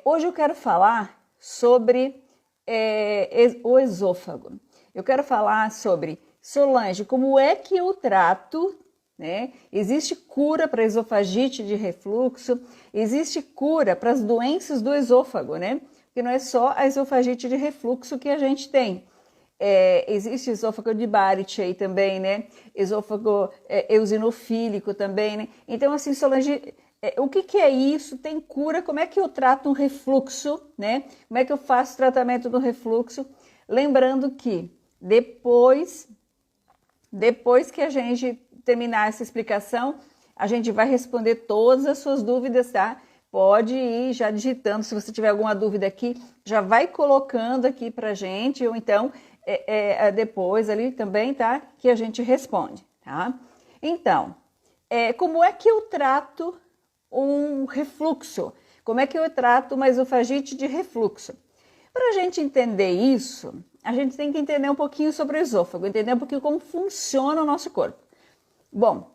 Hoje eu quero falar sobre o esôfago. Eu quero falar sobre, Solange, como é que eu trato, né? Existe cura para esofagite de refluxo, existe cura para as doenças do esôfago, né? Porque não é só a esofagite de refluxo que a gente tem. Existe esôfago de Barrett aí também, né? Esôfago eosinofílico também, né? Então, assim, Solange, o que é isso? Tem cura? Como é que eu trato um refluxo, né? Como é que eu faço o tratamento do refluxo? Lembrando que depois que a gente terminar essa explicação, a gente vai responder todas as suas dúvidas, tá? Pode ir já digitando, se você tiver alguma dúvida aqui, já vai colocando aqui pra gente, ou então depois ali também, tá? Que a gente responde, tá? Então, como é que eu trato um refluxo? Como é que eu trato uma esofagite de refluxo? Para a gente entender isso, a gente tem que entender um pouquinho sobre o esôfago, entender um pouquinho como funciona o nosso corpo. Bom,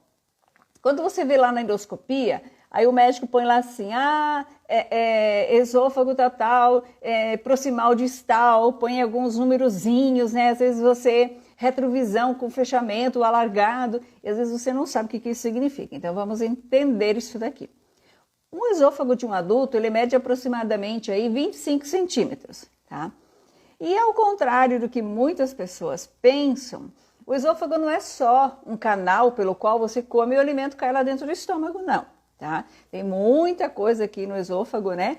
quando você vê lá na endoscopia, aí o médico põe lá assim, esôfago tal, proximal distal, põe alguns numerozinhos, né? Às vezes você, retrovisão com fechamento alargado, e às vezes você não sabe o que isso significa. Então vamos entender isso daqui. Um esôfago de um adulto, ele mede aproximadamente aí 25 centímetros, tá? E ao contrário do que muitas pessoas pensam, o esôfago não é só um canal pelo qual você come e o alimento cai lá dentro do estômago, não, tá? Tem muita coisa aqui no esôfago, né?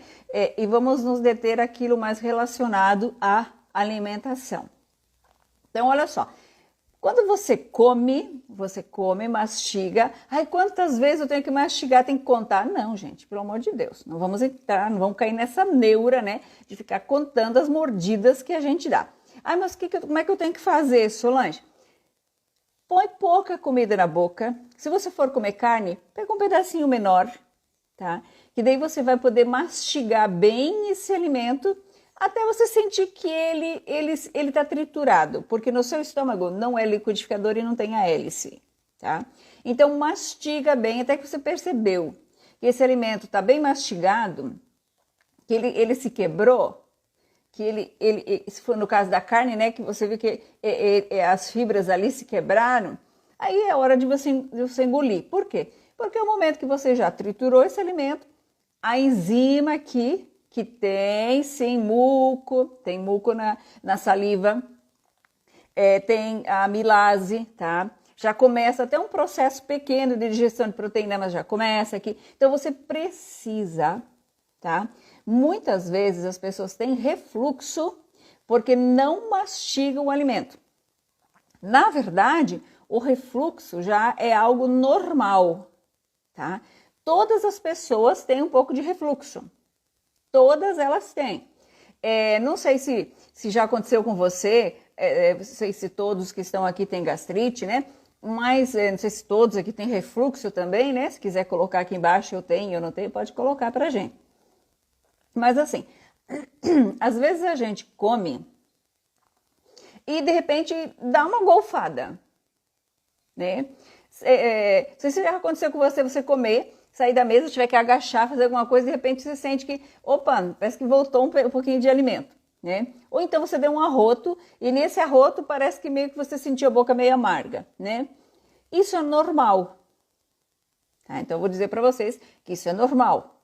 E vamos nos deter àquilo mais relacionado à alimentação. Então, olha só. Quando você come, mastiga. Ai, quantas vezes eu tenho que mastigar? Tem que contar? Não, gente, pelo amor de Deus. Não vamos entrar, não vamos cair nessa neura, né? De ficar contando as mordidas que a gente dá. Ai, mas como é que eu tenho que fazer, Solange? Põe pouca comida na boca. Se você for comer carne, pega um pedacinho menor, tá? Que daí você vai poder mastigar bem esse alimento até você sentir que ele está triturado, porque no seu estômago não é liquidificador e não tem a hélice, tá? Então mastiga bem até que você percebeu que esse alimento está bem mastigado, que ele se quebrou, que se for no caso da carne, né, que você viu que as fibras ali se quebraram, aí é hora de você engolir. Por quê? Porque é o momento que você já triturou esse alimento, a enzima aqui, que tem sim muco, tem muco na saliva, tem a amilase, tá? Já começa até um processo pequeno de digestão de proteína, mas já começa aqui. Então você precisa, tá? Muitas vezes as pessoas têm refluxo porque não mastigam o alimento. Na verdade, o refluxo já é algo normal, tá? Todas as pessoas têm um pouco de refluxo. Todas elas têm. Não sei se já aconteceu com você, não sei se todos que estão aqui têm gastrite, né? Mas não sei se todos aqui têm refluxo também, né? Se quiser colocar aqui embaixo, eu tenho, eu não tenho, pode colocar pra gente. Mas assim, às vezes a gente come e de repente dá uma golfada, né? Não sei se já aconteceu com você, você comer, sair da mesa, tiver que agachar, fazer alguma coisa, de repente você sente que, opa, parece que voltou um pouquinho de alimento, né? Ou então você deu um arroto e nesse arroto parece que meio que você sentiu a boca meio amarga, né? Isso é normal, tá? Então eu vou dizer para vocês que isso é normal.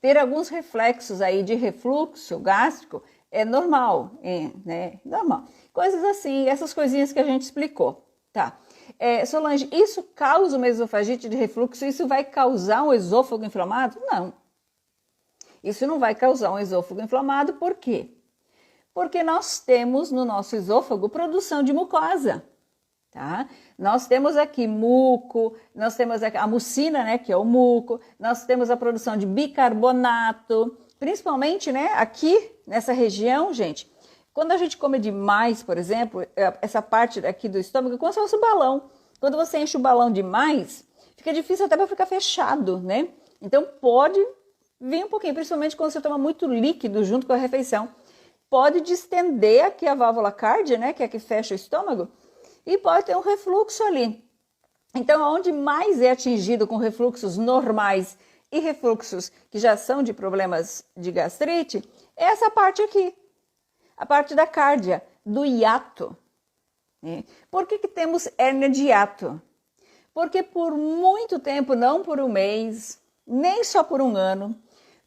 Ter alguns reflexos aí de refluxo gástrico é normal, né? Normal. Coisas assim, essas coisinhas que a gente explicou, tá? Solange, isso causa uma esofagite de refluxo? Isso vai causar um esôfago inflamado? Não. Isso não vai causar um esôfago inflamado, por quê? Porque nós temos no nosso esôfago produção de mucosa, tá? Nós temos aqui muco, nós temos aqui a mucina, né, que é o muco, nós temos a produção de bicarbonato, principalmente, né, aqui nessa região, gente. Quando a gente come demais, por exemplo, essa parte aqui do estômago é como se fosse um balão. Quando você enche o balão demais, fica difícil até para ficar fechado, né? Então pode vir um pouquinho, principalmente quando você toma muito líquido junto com a refeição. Pode distender aqui a válvula cárdia, né? Que é a que fecha o estômago, e pode ter um refluxo ali. Então, onde mais é atingido com refluxos normais e refluxos que já são de problemas de gastrite, é essa parte aqui, a parte da cárdia, do hiato. Por que temos hérnia de hiato? Porque por muito tempo, não por um mês, nem só por um ano,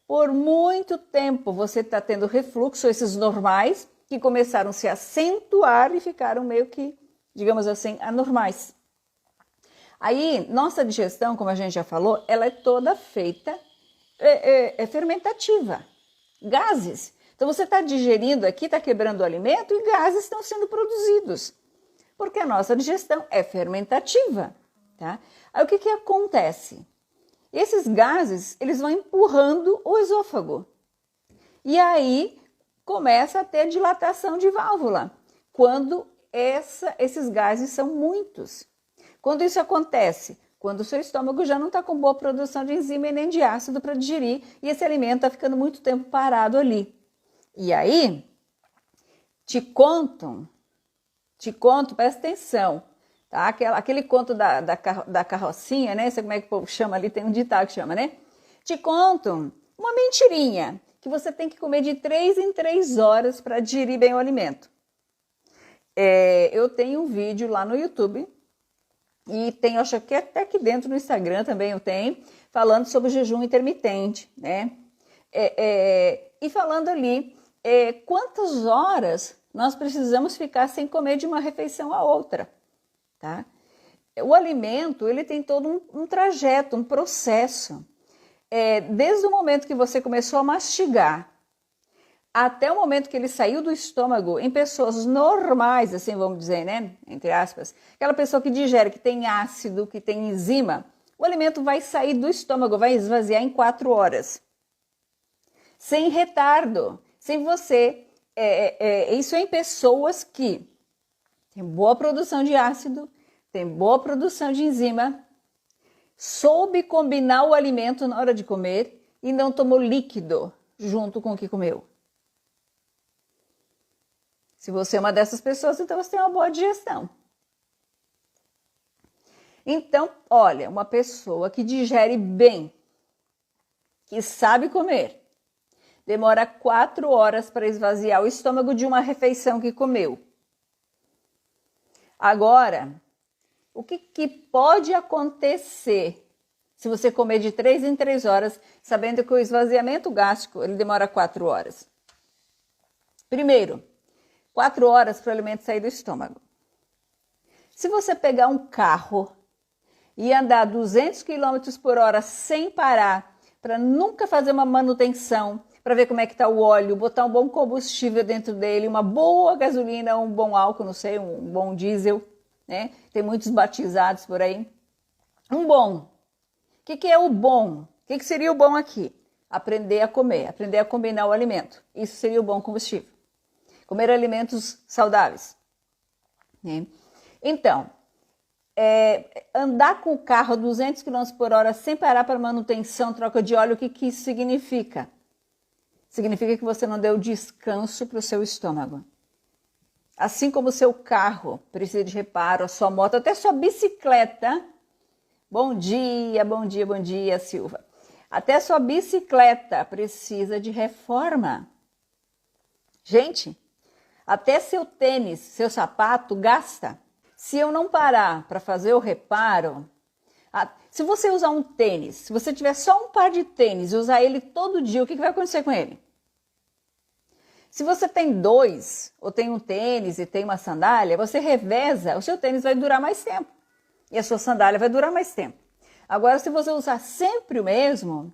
por muito tempo você está tendo refluxo, esses normais, que começaram a se acentuar e ficaram meio que, digamos assim, anormais. Aí, nossa digestão, como a gente já falou, ela é toda feita, é fermentativa. Gases. Então, você está digerindo aqui, está quebrando o alimento e gases estão sendo produzidos. Porque a nossa digestão é fermentativa. Tá? Aí, o que acontece? Esses gases, eles vão empurrando o esôfago. E aí, começa a ter dilatação de válvula. Quando esses gases são muitos. Quando isso acontece? Quando o seu estômago já não está com boa produção de enzima e nem de ácido para digerir e esse alimento está ficando muito tempo parado ali. E aí, te conto, presta atenção, tá? Aquele conto da carrocinha, né? Você como é que o povo chama ali? Tem um ditado que chama, né? Te conto uma mentirinha, que você tem que comer de 3 em 3 horas para digerir bem o alimento. Eu tenho um vídeo lá no YouTube, e tem, acho que até aqui dentro no Instagram também eu tenho, falando sobre o jejum intermitente, né? E falando ali, quantas horas nós precisamos ficar sem comer de uma refeição a outra, tá? O alimento, ele tem todo um trajeto, um processo. Desde o momento que você começou a mastigar, até o momento que ele saiu do estômago, em pessoas normais, assim vamos dizer, né? Entre aspas, aquela pessoa que digere, que tem ácido, que tem enzima, o alimento vai sair do estômago, vai esvaziar em 4 horas. Sem retardo, sem você. Isso é em pessoas que têm boa produção de ácido, têm boa produção de enzima, soube combinar o alimento na hora de comer e não tomou líquido junto com o que comeu. Se você é uma dessas pessoas, então você tem uma boa digestão. Então, olha, uma pessoa que digere bem, que sabe comer, demora 4 horas para esvaziar o estômago de uma refeição que comeu. Agora, o que pode acontecer se você comer de 3 em 3 horas, sabendo que o esvaziamento gástrico ele demora 4 horas? Primeiro, 4 horas para o alimento sair do estômago. Se você pegar um carro e andar 200 km por hora sem parar, para nunca fazer uma manutenção, para ver como é que está o óleo, botar um bom combustível dentro dele, uma boa gasolina, um bom álcool, não sei, um bom diesel, né? Tem muitos batizados por aí. Um bom. O que é o bom? O que seria o bom aqui? Aprender a comer, aprender a combinar o alimento. Isso seria o bom combustível. Comer alimentos saudáveis. Né? Então, andar com o carro a 200 km por hora sem parar para manutenção, troca de óleo, o que isso significa? Significa que você não deu descanso para o seu estômago. Assim como o seu carro precisa de reparo, a sua moto, até a sua bicicleta. Bom dia, bom dia, bom dia, Silva. Até a sua bicicleta precisa de reforma. Gente, até seu tênis, seu sapato gasta. Se eu não parar para fazer o reparo, se você usar um tênis, se você tiver só um par de tênis e usar ele todo dia, o que vai acontecer com ele? Se você tem 2, ou tem um tênis e tem uma sandália, você reveza, o seu tênis vai durar mais tempo. E a sua sandália vai durar mais tempo. Agora, se você usar sempre o mesmo,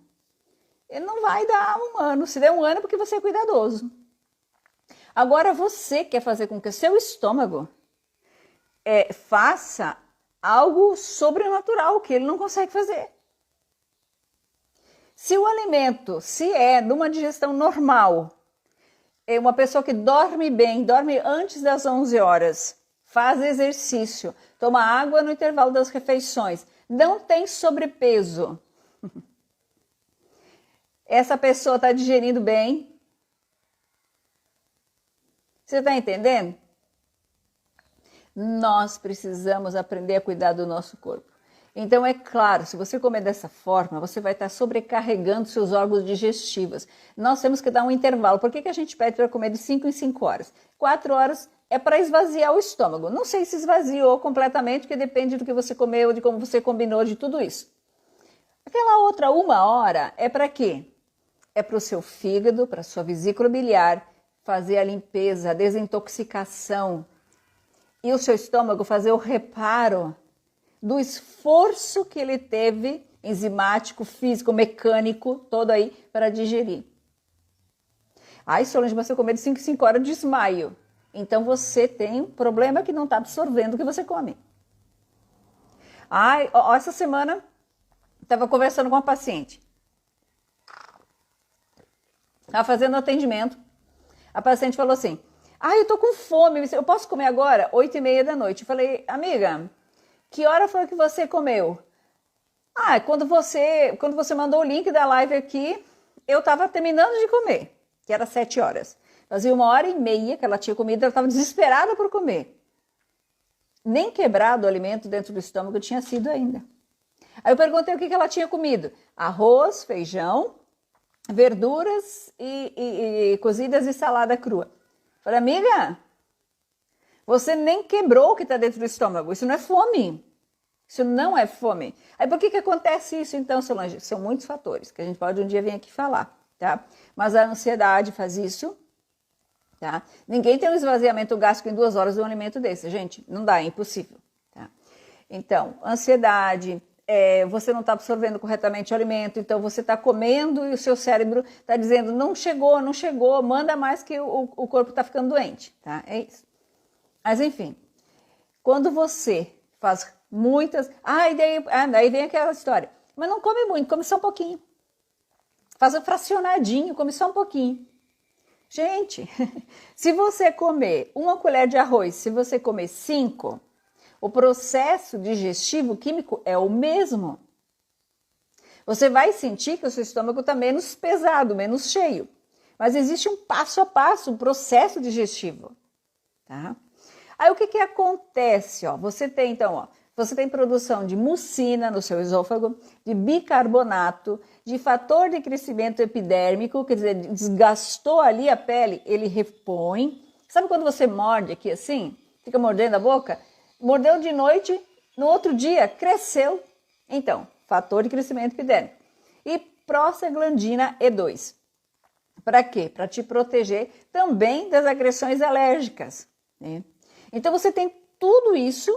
ele não vai dar um ano. Se der um ano é porque você é cuidadoso. Agora, você quer fazer com que o seu estômago faça algo sobrenatural que ele não consegue fazer. Se o alimento, se é numa digestão normal, é uma pessoa que dorme bem, dorme antes das 11 horas, faz exercício, toma água no intervalo das refeições, não tem sobrepeso. Essa pessoa está digerindo bem. Você está entendendo? Nós precisamos aprender a cuidar do nosso corpo. Então, é claro, se você comer dessa forma, você vai estar sobrecarregando seus órgãos digestivos. Nós temos que dar um intervalo. Por que a gente pede para comer de 5 em 5 horas? 4 horas é para esvaziar o estômago. Não sei se esvaziou completamente, porque depende do que você comeu, de como você combinou, de tudo isso. Aquela outra 1 hora é para quê? É para o seu fígado, para a sua vesícula biliar, fazer a limpeza, a desintoxicação. E o seu estômago fazer o reparo do esforço que ele teve, enzimático, físico, mecânico, todo aí, para digerir. Ai, Solange, mas se eu comer de 5 em 5 horas, eu desmaio. Então você tem um problema que não está absorvendo o que você come. Ai, essa semana, estava conversando com uma paciente. Estava fazendo atendimento. A paciente falou assim, eu tô com fome, eu posso comer agora? 8h30 da noite. Eu falei, amiga, que hora foi que você comeu? Quando você mandou o link da live aqui, eu estava terminando de comer, que era 7 horas. Fazia 1h30 que ela tinha comido, ela estava desesperada por comer. Nem quebrado o alimento dentro do estômago tinha sido ainda. Aí eu perguntei o que ela tinha comido. Arroz, feijão, verduras e cozidas e salada crua. Falei, amiga, você nem quebrou o que está dentro do estômago. Isso não é fome. Isso não é fome. Aí por que acontece isso então, Solange? São muitos fatores que a gente pode um dia vir aqui falar, tá? Mas a ansiedade faz isso, tá? Ninguém tem um esvaziamento gástrico em 2 horas de um alimento desse, gente. Não dá, é impossível, tá? Então, ansiedade, você não está absorvendo corretamente o alimento, então você está comendo e o seu cérebro está dizendo, não chegou, manda mais que o corpo está ficando doente, tá? É isso. Mas enfim, quando você faz muitas... daí vem aquela história. Mas não come muito, come só um pouquinho. Faz um fracionadinho, come só um pouquinho. Gente, se você comer 1 colher de arroz, se você comer 5, o processo digestivo químico é o mesmo. Você vai sentir que o seu estômago está menos pesado, menos cheio. Mas existe um passo a passo, um processo digestivo. Tá? Aí o que acontece? Você tem você tem produção de mucina no seu esôfago, de bicarbonato, de fator de crescimento epidérmico, quer dizer, desgastou ali a pele, ele repõe. Sabe quando você morde aqui assim? Fica mordendo a boca? Mordeu de noite, no outro dia cresceu. Então, fator de crescimento epidérmico. E prostaglandina E2. Para quê? Para te proteger também das agressões alérgicas, né? Então você tem tudo isso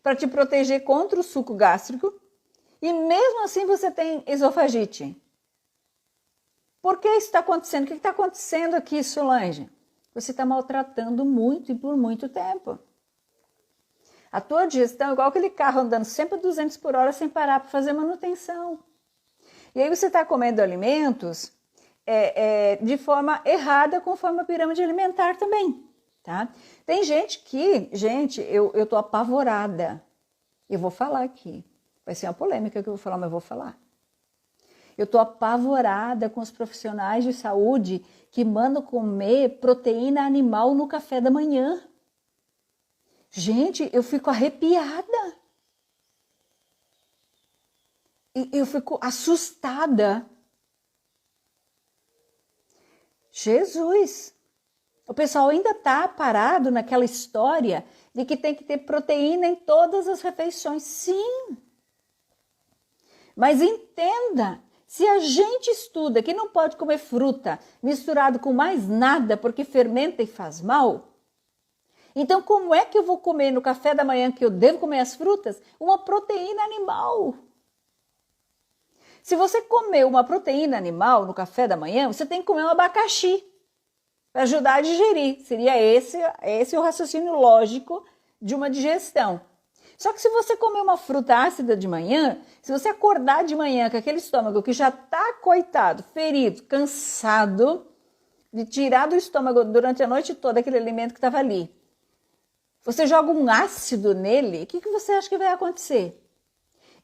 para te proteger contra o suco gástrico e mesmo assim você tem esofagite. Por que isso está acontecendo? O que está acontecendo aqui, Solange? Você está maltratando muito e por muito tempo. A tua digestão é igual aquele carro andando sempre a 200 por hora sem parar para fazer manutenção. E aí você está comendo alimentos de forma errada conforme a pirâmide alimentar também. Tá? Tem gente eu tô apavorada. Eu vou falar aqui. Vai ser uma polêmica que eu vou falar, mas eu vou falar. Eu tô apavorada com os profissionais de saúde que mandam comer proteína animal no café da manhã. Gente, eu fico arrepiada. Eu fico assustada. Jesus! O pessoal ainda está parado naquela história de que tem que ter proteína em todas as refeições. Sim. Mas entenda, se a gente estuda que não pode comer fruta misturado com mais nada porque fermenta e faz mal, então como é que eu vou comer no café da manhã que eu devo comer as frutas uma proteína animal? Se você comer uma proteína animal no café da manhã, você tem que comer um abacaxi para ajudar a digerir. Seria esse o raciocínio lógico de uma digestão. Só que se você comer uma fruta ácida de manhã, se você acordar de manhã com aquele estômago que já está coitado, ferido, cansado, de tirar do estômago durante a noite toda aquele alimento que estava ali, você joga um ácido nele, o que você acha que vai acontecer?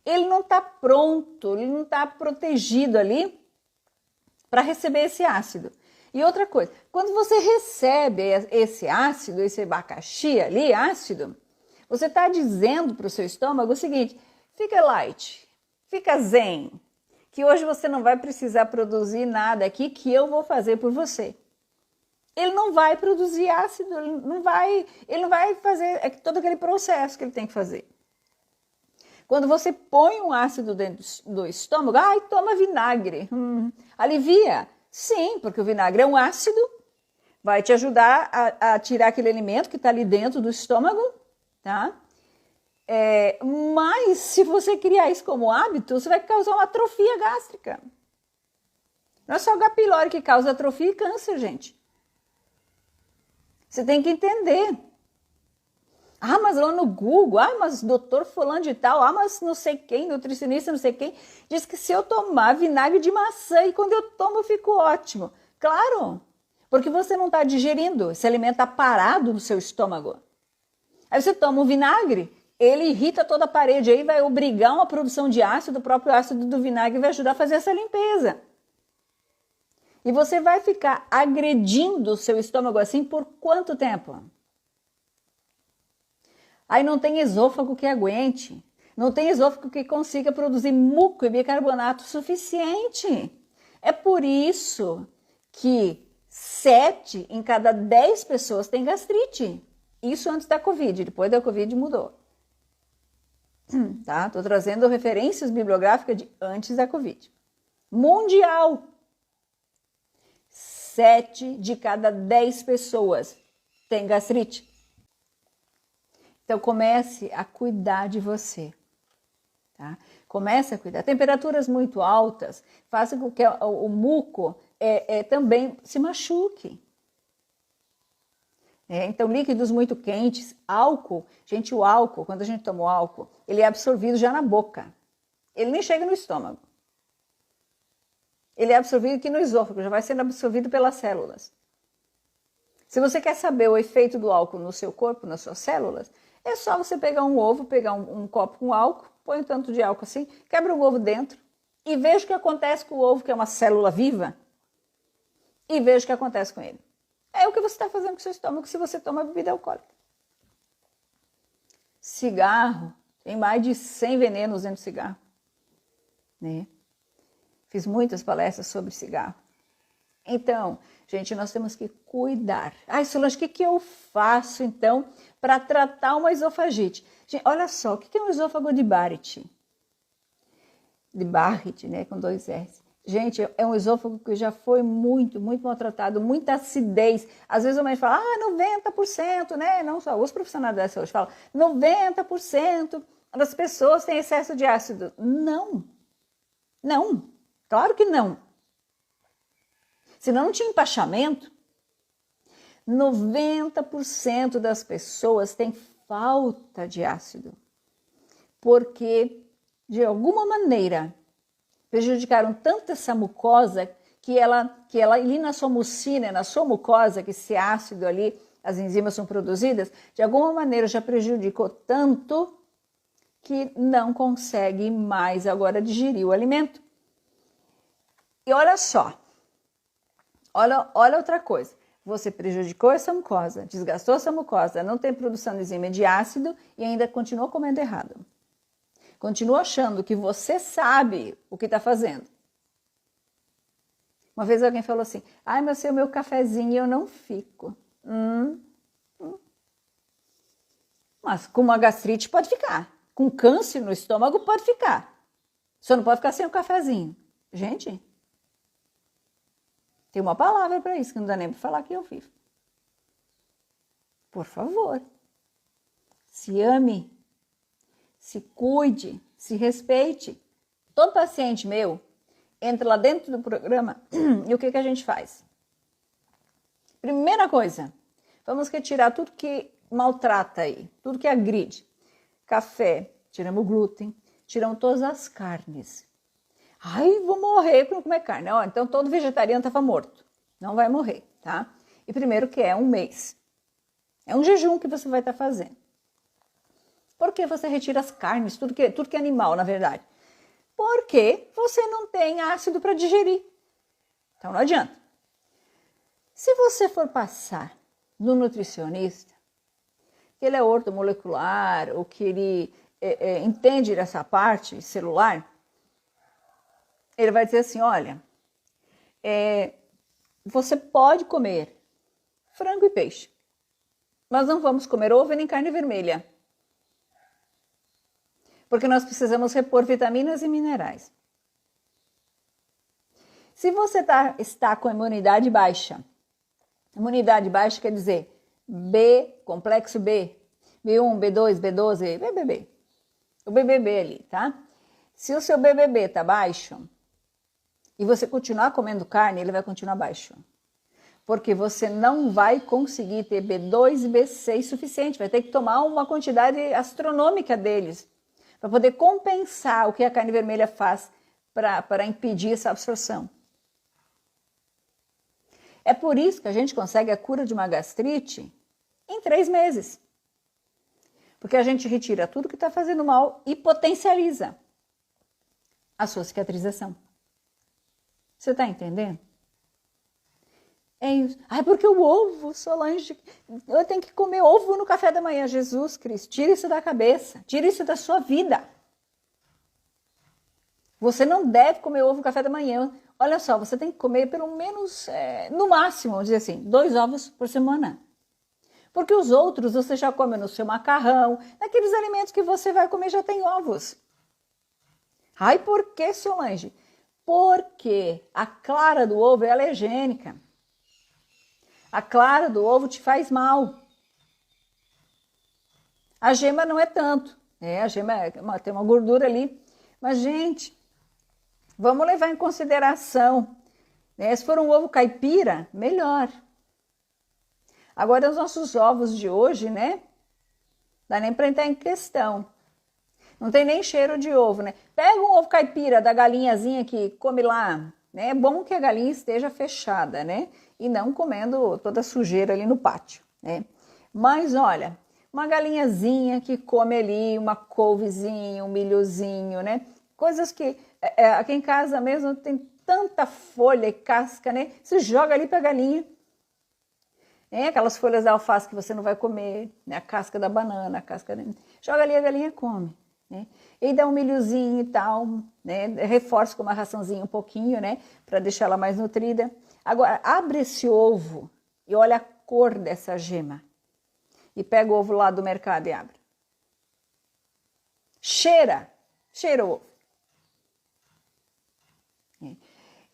Ele não está pronto, ele não está protegido ali para receber esse ácido. E outra coisa, quando você recebe esse ácido, esse abacaxi ali, ácido, você está dizendo para o seu estômago o seguinte, fica light, fica zen, que hoje você não vai precisar produzir nada aqui que eu vou fazer por você. Ele não vai produzir ácido, ele não vai fazer todo aquele processo que ele tem que fazer. Quando você põe um ácido dentro do estômago, toma vinagre, alivia. Sim, porque o vinagre é um ácido, vai te ajudar a tirar aquele alimento que está ali dentro do estômago, tá? Mas se você criar isso como hábito, você vai causar uma atrofia gástrica. Não é só o H. pylori que causa atrofia e câncer, gente. Você tem que entender. Mas lá no Google, mas doutor fulano de tal, mas não sei quem, nutricionista não sei quem, diz que se eu tomar vinagre de maçã e quando eu tomo eu fico ótimo. Claro, porque você não está digerindo, esse alimento está parado no seu estômago. Aí você toma o vinagre, ele irrita toda a parede, aí vai obrigar uma produção de ácido, o próprio ácido do vinagre vai ajudar a fazer essa limpeza. E você vai ficar agredindo o seu estômago assim por quanto tempo? Aí não tem esôfago que aguente, não tem esôfago que consiga produzir muco e bicarbonato suficiente. É por isso que 7 em cada 10 pessoas têm gastrite. Isso antes da Covid, depois da Covid mudou. Tá? Tô trazendo referências bibliográficas de antes da Covid. Mundial. 7 de cada 10 pessoas têm gastrite. Então, comece a cuidar de você, tá? Comece a cuidar. Temperaturas muito altas fazem com que o muco também se machuque. Então, líquidos muito quentes, álcool. Gente, o álcool, quando a gente toma o álcool, ele é absorvido já na boca. Ele nem chega no estômago. Ele é absorvido aqui no esôfago, já vai sendo absorvido pelas células. Se você quer saber o efeito do álcool no seu corpo, nas suas células, é só você pegar um ovo, pegar um copo com álcool, põe um tanto de álcool assim, quebra o ovo dentro e veja o que acontece com o ovo, que é uma célula viva, e veja o que acontece com ele. É o que você está fazendo com o seu estômago se você toma bebida alcoólica. Cigarro, tem mais de 100 venenos dentro do cigarro. Né? Fiz muitas palestras sobre cigarro. Então, gente, nós temos que cuidar. Solange, o que eu faço, então, para tratar uma esofagite? Gente, olha só, o que é um esôfago de Barrett? De Barrett, né, com 2 R's. Gente, é um esôfago que já foi muito, muito maltratado, muita acidez. Às vezes o médico fala, 90%, né? Não só os profissionais da saúde falam, 90% das pessoas têm excesso de ácido. Não, claro que não. Senão não tinha empachamento. 90% das pessoas têm falta de ácido. Porque, de alguma maneira, prejudicaram tanto essa mucosa que ela ali na sua mucina, na sua mucosa, que esse ácido ali, as enzimas são produzidas, de alguma maneira já prejudicou tanto que não consegue mais agora digerir o alimento. E olha só, olha outra coisa. Você prejudicou essa mucosa, desgastou essa mucosa, não tem produção de enzima de ácido e ainda continua comendo errado. Continua achando que você sabe o que está fazendo. Uma vez alguém falou assim, mas se é o meu cafezinho eu não fico. Mas com uma gastrite pode ficar. Com câncer no estômago pode ficar. Só não pode ficar sem o cafezinho. Gente, tem uma palavra para isso, que não dá nem para falar que eu vivo. Por favor, se ame, se cuide, se respeite. Todo paciente meu entra lá dentro do programa e o que a gente faz? Primeira coisa, vamos retirar tudo que maltrata aí, tudo que agride. Café, tiramos o glúten, tiramos todas as carnes. Vou morrer por não comer carne. Então todo vegetariano estava morto. Não vai morrer, tá? E primeiro que é um mês. É um jejum que você vai estar fazendo. Por que você retira as carnes, tudo que é animal, na verdade? Porque você não tem ácido para digerir. Então não adianta. Se você for passar no nutricionista, que ele é ortomolecular, ou que ele entende dessa parte celular, ele vai dizer assim, olha, você pode comer frango e peixe, mas não vamos comer ovo nem carne vermelha, porque nós precisamos repor vitaminas e minerais. Se você está com imunidade baixa quer dizer complexo B, B1, B2, B12, BBB, o BBB ali, tá? Se o seu BBB está baixo e você continuar comendo carne, ele vai continuar baixo. Porque você não vai conseguir ter B2 e B6 suficiente, vai ter que tomar uma quantidade astronômica deles para poder compensar o que a carne vermelha faz para impedir essa absorção. É por isso que a gente consegue a cura de uma gastrite em 3 meses. Porque a gente retira tudo que está fazendo mal e potencializa a sua cicatrização. Você está entendendo? É isso. Porque o ovo, Solange, eu tenho que comer ovo no café da manhã. Jesus Cristo, tira isso da cabeça, tira isso da sua vida. Você não deve comer ovo no café da manhã. Olha só, você tem que comer pelo menos, no máximo, vamos dizer assim, 2 ovos por semana. Porque os outros você já come no seu macarrão, naqueles alimentos que você vai comer já tem ovos. Por que, Solange? Porque a clara do ovo é alergênica. A clara do ovo te faz mal. A gema não é tanto. A gema tem uma gordura ali. Mas, gente, vamos levar em consideração. Se for um ovo caipira, melhor. Agora, os nossos ovos de hoje, dá nem para entrar em questão. Não tem nem cheiro de ovo, Pega um ovo caipira da galinhazinha que come lá, É bom que a galinha esteja fechada, E não comendo toda a sujeira ali no pátio, Mas, olha, uma galinhazinha que come ali uma couvezinha, um milhozinho, Coisas que aqui em casa mesmo tem tanta folha e casca, Você joga ali para a galinha. Aquelas folhas da alface que você não vai comer, a casca da banana, a casca... Joga ali, a galinha come. E dá um milhozinho e tal, reforça com uma raçãozinha um pouquinho, para deixar ela mais nutrida. Agora, abre esse ovo e olha a cor dessa gema. E pega o ovo lá do mercado e abre. Cheira o ovo.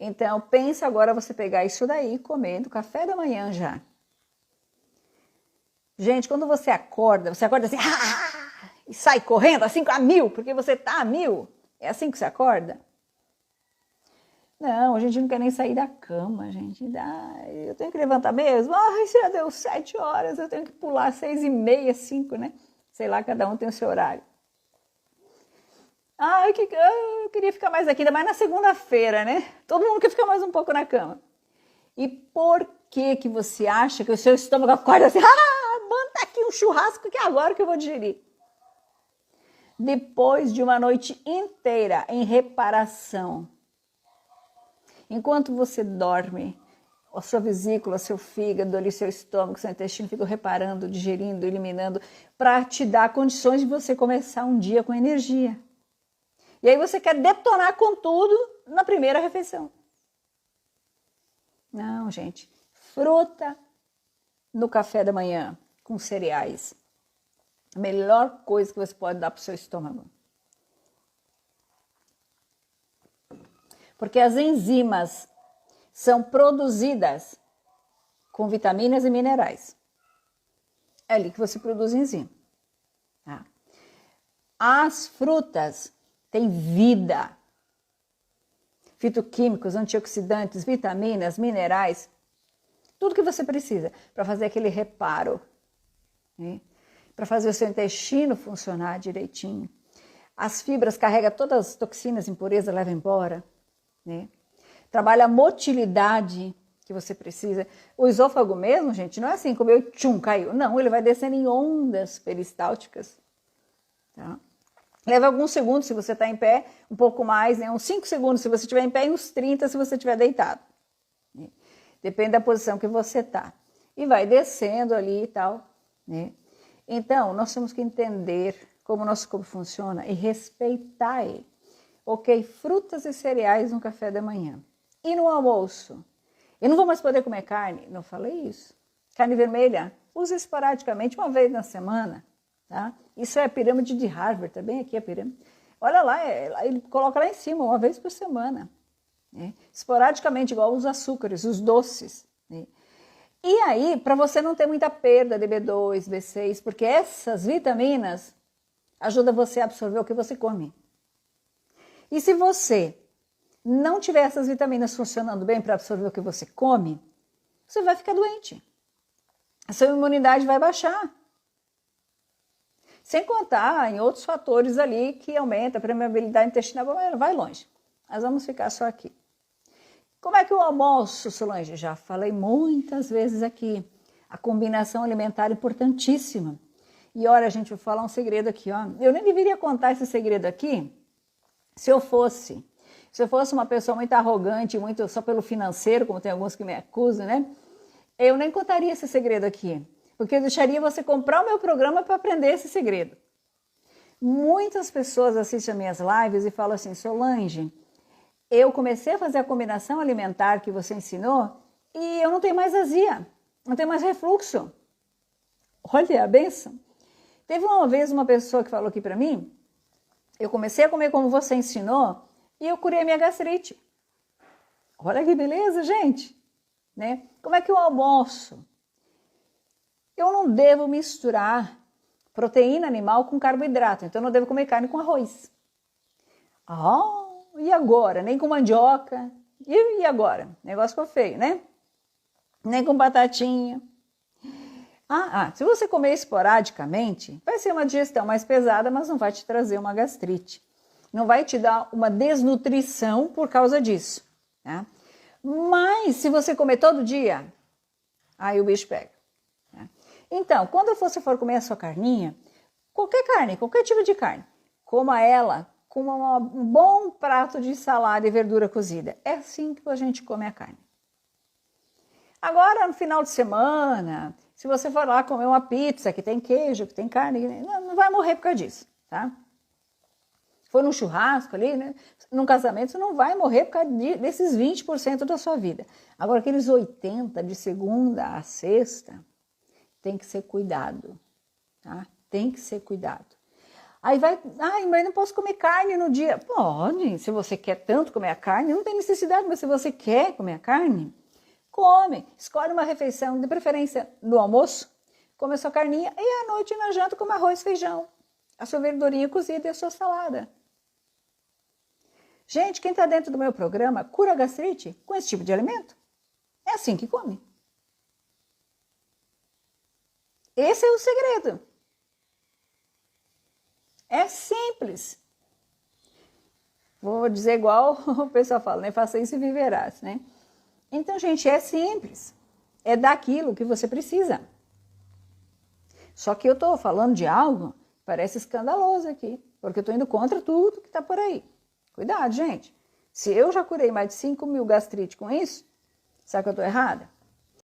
Então, pensa agora você pegar isso daí e comer do café da manhã já. Gente, quando você acorda assim, e sai correndo assim a 1000, porque você tá a 1000. É assim que você acorda? Não, a gente não quer nem sair da cama, gente. Eu tenho que levantar mesmo. Já deu 7 horas, eu tenho que pular 6h30, 5, Sei lá, cada um tem o seu horário. Eu queria ficar mais aqui, ainda mais na segunda-feira, Todo mundo quer ficar mais um pouco na cama. E por que você acha que o seu estômago acorda assim? Manda aqui um churrasco que é agora que eu vou digerir. Depois de uma noite inteira em reparação. Enquanto você dorme, a sua vesícula, seu fígado, ali, seu estômago, seu intestino ficam reparando, digerindo, eliminando, para te dar condições de você começar um dia com energia. E aí você quer detonar com tudo na primeira refeição. Não, gente. Fruta no café da manhã, com cereais. A melhor coisa que você pode dar para o seu estômago. Porque as enzimas são produzidas com vitaminas e minerais. É ali que você produz enzima. Tá? As frutas têm vida. Fitoquímicos, antioxidantes, vitaminas, minerais. Tudo que você precisa para fazer aquele reparo. Para fazer o seu intestino funcionar direitinho. As fibras carregam todas as toxinas, impurezas, levam embora. Trabalha a motilidade que você precisa. O esôfago mesmo, gente, não é assim, comeu e tchum, caiu. Não, ele vai descendo em ondas peristálticas. Tá? Leva alguns segundos se você está em pé, um pouco mais, uns 5 segundos se você estiver em pé e uns 30 se você estiver deitado. Depende da posição que você está. E vai descendo ali e tal. Então, nós temos que entender como o nosso corpo funciona e respeitar ele. Ok, frutas e cereais no café da manhã. E no almoço? Eu não vou mais poder comer carne? Não falei isso. Carne vermelha, use esporadicamente, uma vez na semana. Tá? Isso é a pirâmide de Harvard, tá bem aqui a pirâmide. Olha lá, ele coloca lá em cima, uma vez por semana. Né? Esporadicamente, igual os açúcares, os doces. Né? E aí, para você não ter muita perda de B2, B6, porque essas vitaminas ajudam você a absorver o que você come. E se você não tiver essas vitaminas funcionando bem para absorver o que você come, você vai ficar doente. A sua imunidade vai baixar. Sem contar em outros fatores ali que aumentam a permeabilidade intestinal, vai longe. Nós vamos ficar só aqui. Como é que eu almoço, Solange? Já falei muitas vezes aqui. A combinação alimentar é importantíssima. E olha, gente, vou falar um segredo aqui, ó. Eu nem deveria contar esse segredo aqui se eu fosse uma pessoa muito arrogante, muito só pelo financeiro, como tem alguns que me acusam, né? Eu nem contaria esse segredo aqui, porque eu deixaria você comprar o meu programa para aprender esse segredo. Muitas pessoas assistem as minhas lives e falam assim, Solange, eu comecei a fazer a combinação alimentar que você ensinou e eu não tenho mais azia, não tenho mais refluxo. Olha a benção. Teve uma vez uma pessoa que falou aqui para mim, eu comecei a comer como você ensinou e eu curei a minha gastrite. Olha que beleza, gente. Né? Como é que eu almoço? Eu não devo misturar proteína animal com carboidrato, então eu não devo comer carne com arroz. E agora? Nem com mandioca. E agora? O negócio ficou feio, né? Nem com batatinha. Se você comer esporadicamente, vai ser uma digestão mais pesada, mas não vai te trazer uma gastrite. Não vai te dar uma desnutrição por causa disso. Tá? Mas se você comer todo dia, aí o bicho pega. Tá? Então, quando você for comer a sua carninha, qualquer carne, qualquer tipo de carne, coma ela com um bom prato de salada e verdura cozida. É assim que a gente come a carne. Agora, no final de semana, se você for lá comer uma pizza que tem queijo, que tem carne, não vai morrer por causa disso, tá? For num churrasco ali, né? Num casamento, você não vai morrer por causa desses 20% da sua vida. Agora, aqueles 80% de segunda a sexta, tem que ser cuidado, tá? Tem que ser cuidado. Aí mas não posso comer carne no dia. Pode, se você quer tanto comer a carne, não tem necessidade, mas se você quer comer a carne, come. Escolhe uma refeição, de preferência no almoço, come a sua carninha e à noite na janta come arroz, feijão, a sua verdurinha cozida e a sua salada. Gente, quem está dentro do meu programa cura a gastrite com esse tipo de alimento. É assim que come. Esse é o segredo. É simples. Vou dizer igual o pessoal fala, né? Faça isso e viverás, né? Então, gente, é simples. É daquilo que você precisa. Só que eu estou falando de algo, parece escandaloso aqui, porque eu estou indo contra tudo que está por aí. Cuidado, gente. Se eu já curei mais de 5.000 gastrite com isso, será que eu estou errada?